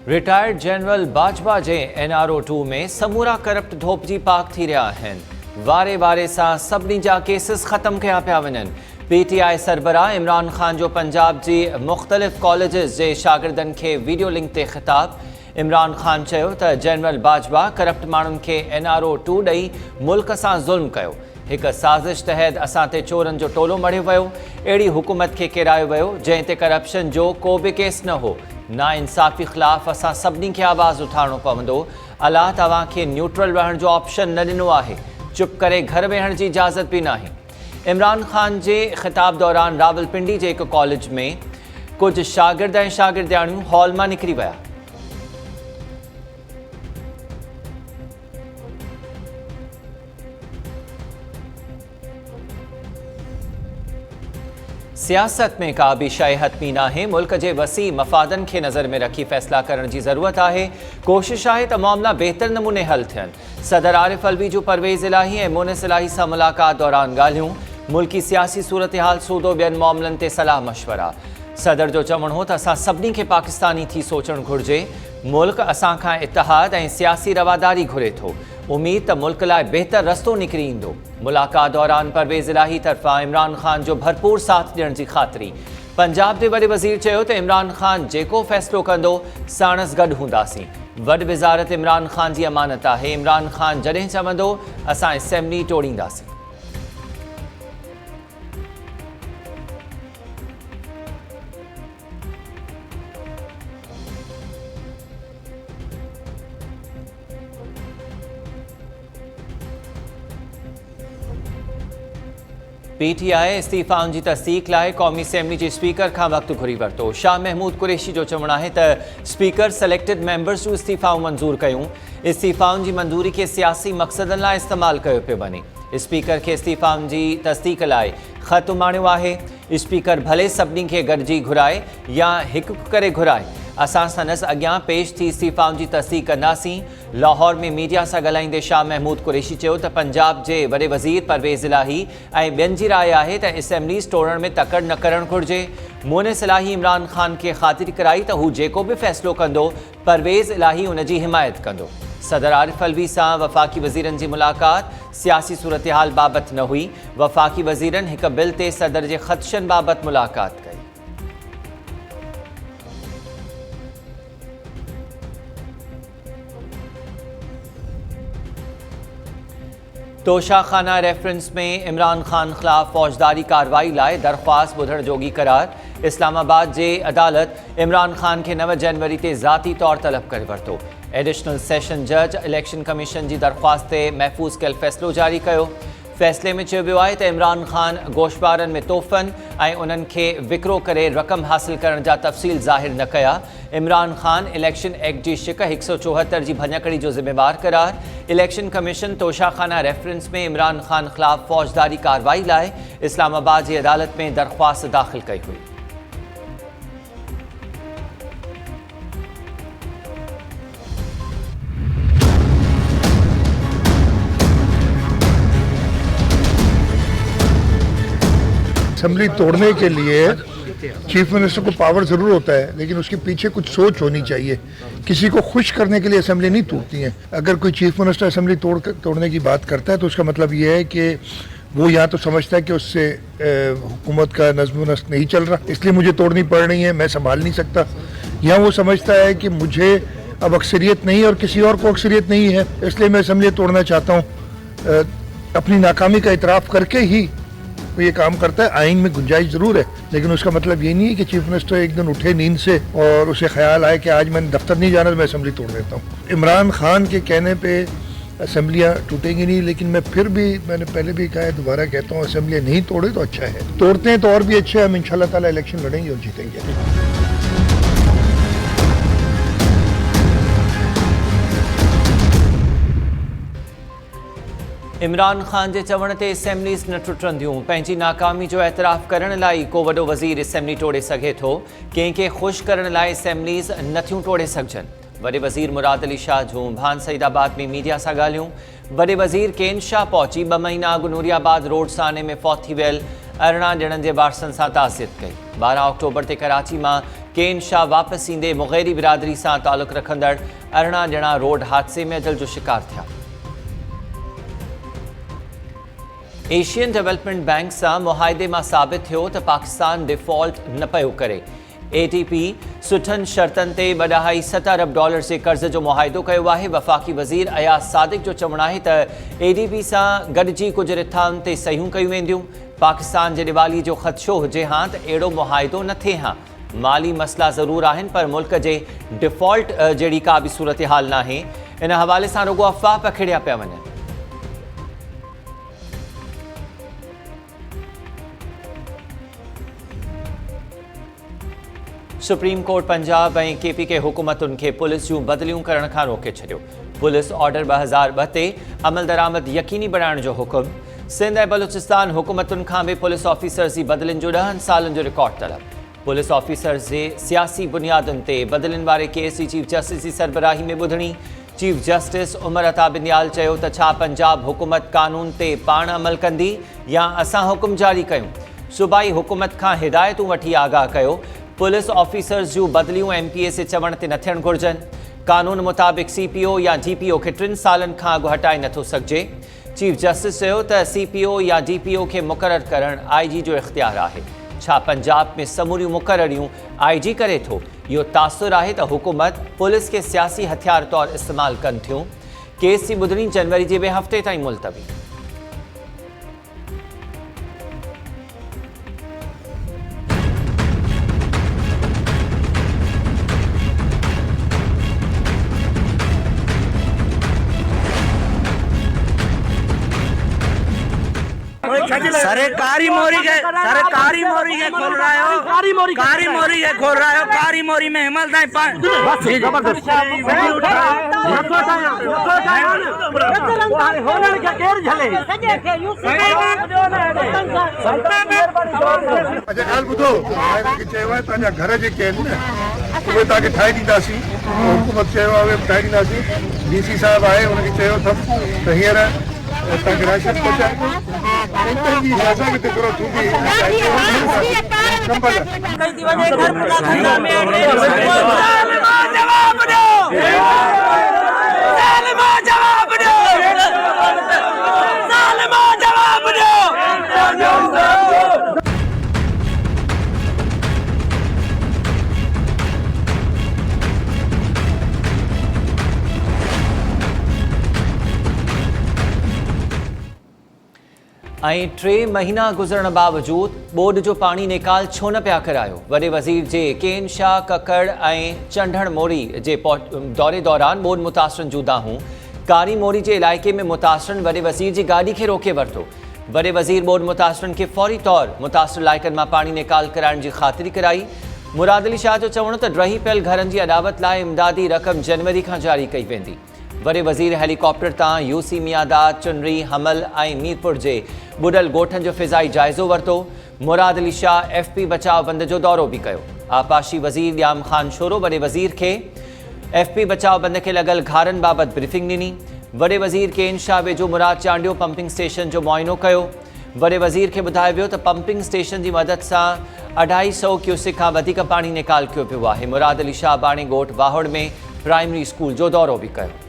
Retired general Bajwa जे NRO2 में समूरा corrupt धोपजी पाक थी रहा आहिनि। वारे वारे सां सभिनी जा केसिस ख़त्म कया पिया वञनि। PTI सरबराह इमरान ख़ान जो पंजाब जी मुख़्तलिफ़ कॉलेजिस जे शागिर्दनि खे वीडियो लिंक ते ख़िताब। इमरान ख़ान चयो त जनरल बाजवा करप्ट माण्हुनि खे NRO2 ॾेई मुल्क सां ज़ुल्म कयो। हिक साज़िश तहत असां ते चोरनि जो टोलो मढ़ियो वियो। अहिड़ी हुकूमत खे किरायो वियो जंहिं ते करप्शन जो को बि केस न हो। नाइंसाफ़ी ख़िलाफ़ असां सभिनी खे आवाज़ उठाइणो पवंदो। अलाह तव्हांखे न्यूट्रल रहण जो ऑप्शन न ॾिनो आहे। चुप करे घर वेहण जी इजाज़त बि नाहे। इमरान ख़ान जे ख़िताब दौरान रावलपिंडी जे हिकु कॉलेज में कुझु शागिर्द ऐं शागिर्दियाणियूं हॉल मां निकिरी विया। सियासत में का भी शइ हतमी नाहे। मुल्क जे वसी मफ़ादनि खे नज़र में रखी फ़ैसिला करण जी ज़रूरत आहे। कोशिश आहे त मामला बहितर नमूने हल थियनि। सदर आरिफ अलवी जो परवेज़ इलाही ऐं मोनिस इलाही सां मुलाक़ात दौरान ॻाल्हियूं। मुल्की सियासी सूरत हाल सूदो ॿियनि मामलनि ते सलाह मशवरा। सदर जो चवणु हो त असां सभिनी खे पाकिस्तानी थी सोचणु घुरिजे। मुल्क असां खां इतिहाद ऐं सियासी रवादारी घुरे थो। उम्मीद त मुल्क लाइ बहितर रस्तो निकिरी ईंदो। मुलाक़ात दौरान परवेज़ इलाही तरफ़ां इमरान ख़ान जो भरपूर साथ ॾियण जी ख़ातिरी। पंजाब जे वॾे वज़ीर चयो त इमरान ख़ान जेको फ़ैसिलो कंदो साणस गॾु हूंदासीं। वॾी वज़ारत इमरान ख़ान जी अमानत आहे। इमरान ख़ान जॾहिं चवंदो असां असेंबली टोड़ींदासीं। PTI इस्तीफ़ाउनि जी तस्दीक़ लाइ क़ौमी असेंबली जे स्पीकर खां वक़्तु घुरी वरितो। शाह महमूद कुरैशी जो चवणु आहे त स्पीकर सेलेक्टेड मेंबर्स जूं इस्तीफ़ाऊं मंज़ूर कयूं। इस्तीफ़ाउनि जी मंज़ूरी खे सियासी मक़सदनि लाइ इस्तेमालु कयो पियो वञे। स्पीकर खे इस्तीफ़ाउनि जी तस्दीक़ लाइ ख़त उमाणियो आहे। स्पीकर भले सभिनी खे गॾिजी घुराए या हिकु करे घुराए। असां संदसि अॻियां पेश थी इस्तीफ़ाउनि जी तस्दीक़ कंदासीं। लाहौर में मीडिया सां ॻाल्हाईंदे शाह महमूद कुरैशी चयो त पंजाब जे वॾे वज़ीर परवेज़ इलाही ऐं ॿियनि जी राय आहे त असेंबलीज़ टोड़ण में तकड़ न करणु घुरिजे। मोनिस इलाही इमरान ख़ान खे ख़ातिरी कराई त हू जेको बि फ़ैसिलो कंदो परवेज़ इलाही उन जी हिमायत कंदो। सदर आरिफ अलवी सां वफ़ाक़ी वज़ीरनि जी मुलाक़ात सियासी सूरत हाल बाबति न हुई। वफ़ाक़ी वज़ीरनि हिक बिल ते सदर जे ख़दशनि बाबति मुलाक़ात कई। तोशाखाना रेफरेंस में इमरान ख़ान ख़िलाफ़ फ़ौजदारी कार्रवाई लाइ दरख़्वास्त ॿुधण जोगी करार। इस्लामाबाद जे अदालत इमरान ख़ान खे 9 जनवरी ते ज़ाती तौर तलब करे वरितो। एडिशनल सेशन जज इलेक्शन कमीशन जी दरख़्वास्त ते महफ़ूज़ कयल फ़ैसिलो जारी कयो। फ़ैसिले में चयो वियो आहे त इमरान ख़ान गोश्तबारनि में तोहफ़नि ऐं उन्हनि खे विकिरो करे रक़म हासिल करण जा तफ़सील ज़ाहिर न कया। इमरान ख़ान इलेक्शन एक्ट जी शिक 174 जी भञकड़ी जो ज़िम्मेवार करार। इलेक्शन कमीशन तोशाखाना रेफरेंस में इमरान ख़ान ख़िलाफ़ फ़ौजदारी कार्रवाई लाइ इस्लामाबाद जी अदालत में दरख़्वास्त दाख़िल कई हुई। असेंबली तोड़ने के लिए चीफ मिनिस्टर को पावर ज़रूर होता है, लेकिन उसके पीछे कुछ सोच होनी चाहिए। किसी को खुश करने के लिए असेंबली नहीं टूटती है। अगर कोई चीफ मिनिस्टर असेंबली तोड़ने की बात करता है तो उसका मतलब ये है कि वो या तो समझता है कि उससे हुकूमत का नज़्म नस्क नहीं चल रहा, इसलिए मुझे तोड़नी पड़ रही है, मैं संभाल नहीं सकता, या वो समझता है कि मुझे अब अक्सरियत नहीं और किसी और को अक्सरियत नहीं है, इसलिए मैं असेंबली तोड़ना चाहता हूँ। अपनी नाकामी का इतराफ़ करके ही वो ये काम करता है। आइन में गुंजाइश ज़रूर है, लेकिन उसका मतलब ये नहीं है कि चीफ मिनिस्टर एक दिन उठे नींद से और उसे ख्याल आए कि आज मैंने दफ्तर नहीं जाना तो मैं असेंबली तोड़ देता हूँ। इमरान ख़ान के कहने पे असेंबलियाँ टूटेंगी नहीं, लेकिन मैं फिर भी, मैंने पहले भी कहा है, दोबारा कहता हूँ, असेंबलियाँ नहीं तोड़े तो अच्छा है। तोड़ते हैं तो और भी अच्छे। हम इंशाल्लाह ताला इलेक्शन लड़ेंगे और जीतेंगे। इमरान ख़ान जे चवण ते असेंबलीज़ न टुटंदियूं। पंहिंजी नाकामी जो एतराफ़ करण लाइ को वॾो वज़ीर असेंबली टोड़े सघे थो। कंहिंखे ख़ुशि करण लाइ असेंबलीज़ नथियूं टोड़े सघजनि। वॾे वज़ीर मुराद अली शाह जूं भान सईदाबाद में मीडिया सां ॻाल्हियूं। वॾे वज़ीर केन शाह पहुची 2 महीना अॻु नूरियाबाद रोड साने में फ़ौत थी वियल 18 ॼणनि जे वारसनि सां ताज़ियत कई। 12 अक्टूबर ते कराची मां केन शाह वापसि ईंदे मुग़ैरी बिरादरी सां तालुक़ रखंदड़ 18 ॼणा रोड हादसे में अजल जो शिकार थिया। एशियन डेवलपमेंट बैंक सां मुआहिदे मां साबित थियो त पाकिस्तान डिफॉल्ट न पियो करे। ATP सुठनि शर्तनि ते $2.7 अरब जे कर्ज़ जो मुआहिदो कयो आहे। वफ़ाक़ी वज़ीर अयाज़ सादिक़ जो चवणु आहे त ADB सां गॾिजी कुझु रिथाउनि ते सहियूं कयूं वेंदियूं। पाकिस्तान जे ॾिवाली जो ख़दशो हुजे हां त अहिड़ो मुआहिदो न थिए हां। माली मसइला ज़रूरु आहिनि पर मुल्क जे डिफॉल्ट जहिड़ी का बि सूरत हाल न आहे। इन हवाले सां रुॻो अफ़वाह पखिड़िया पिया वञनि। सुप्रीम कोर्ट पंजाब ऐं KPK हुकूमतुनि खे पुलिस जूं बदिलियूं करण खां रोके छॾियो। पुलिस ऑर्डर 2002 ते अमल दरामद यकीनी बणाइण जो हुकुम। सिंध ऐं बलूचिस्तान हुकूमतुनि खां बि पुलिस ऑफिसर्स जी बदिलियुनि जो 10 सालनि जो रिकॉर्ड तलब। पुलिस ऑफिसर्स जे सियासी बुनियादुनि ते बदिलियुनि वारे केस जी चीफ जस्टिस जी सरबराही में ॿुधणी। चीफ जस्टिस उमर अता बिंदियाल चयो त छा पंजाब हुकूमत कानून ते पाण अमल कंदी या असां हुकुम जारी कयूं। सूबाई हुकूमत खां हिदायतूं वठी आगाह कयो। पुलिस ऑफिसर्स जूं बदिलियूं MPA जे चवण ते न थियणु घुरिजनि। कानून मुताबिक़ CPO या DPO खे 3 सालनि खां अॻु हटाए नथो सघिजे। चीफ जस्टिस चयो त CPO या DPO खे मुक़ररु करणु IG जो इख़्तियार आहे। छा पंजाब में समूरियूं मुक़ररियूं IG करे थो? इहो तासुर आहे त हुकूमत पुलिस खे सियासी हथियार तौरु इस्तेमालु कनि थियूं। केस जी ॿुधणी जनवरी जे ॿिए हफ़्ते ताईं मुलतवी। सरकारी मोरी के खोल रहा हो। कारी मोरी के खोल रहा हो। कारी मोरी में हिमल दाई घर जे केन उहे तव्हांखे ठाहे ॾींदासीं। हुकूमत चयो आहे उहे ठाहे ॾींदासीं। DC साहिबु आहे हुनखे चयो अथमि त हींअर तव्हांखे राशन ऐं 3 महीना गुज़रण बावजूद बोर्ड जो पाणी निकाल छो न पिया करायो। वॾे वज़ीर जे केन शाह ककड़ ऐं चंडण मोरी जे दौरे दौरान बोर्ड मुतासिरनि जूं दाहूं। कारी मोरी जे इलाइक़े में मुतासिरनि वॾे वज़ीर जी गाॾी खे रोके वरितो। वॾे वज़ीर बोर्ड मुतासिरनि खे फौरी तौरु मुतासिर इलाइक़नि मां पाणी निकाल कराइण जी ख़ातिरी कराई। मुराद अली शाह जो चवणु त रही पियल घरनि जी अदावत लाइ इमदादी रक़म जनवरी खां जारी कई वेंदी। वॾे वज़ीर हेलीकॉप्टर तां UC मियादाद, चुनरी, हमल ऐं मीरपुर जे ॿुॾल ॻोठनि जो फ़िज़ाई जाइज़ो वरितो। मुराद अली शाह FP बचाव बंद जो दौरो बि कयो। आपाशी वज़ीर ॾियाम ख़ान शोरो वॾे वज़ीर खे FP बचाव बंद खे लॻल घारनि बाबति ब्रीफिंग ॾिनी। वॾे वज़ीर केन शाह वेझो मुराद चांडियो पंपिंग स्टेशन जो मुआइनो कयो। वॾे वज़ीर खे ॿुधायो वियो त पंपिंग स्टेशन जी मदद सां 250 क्यूसिक खां वधीक पाणी निकाल कयो पियो आहे। मुराद अली शाह बाणे ॻोठ वाहोड़ में प्राइमरी स्कूल जो दौरो बि कयो।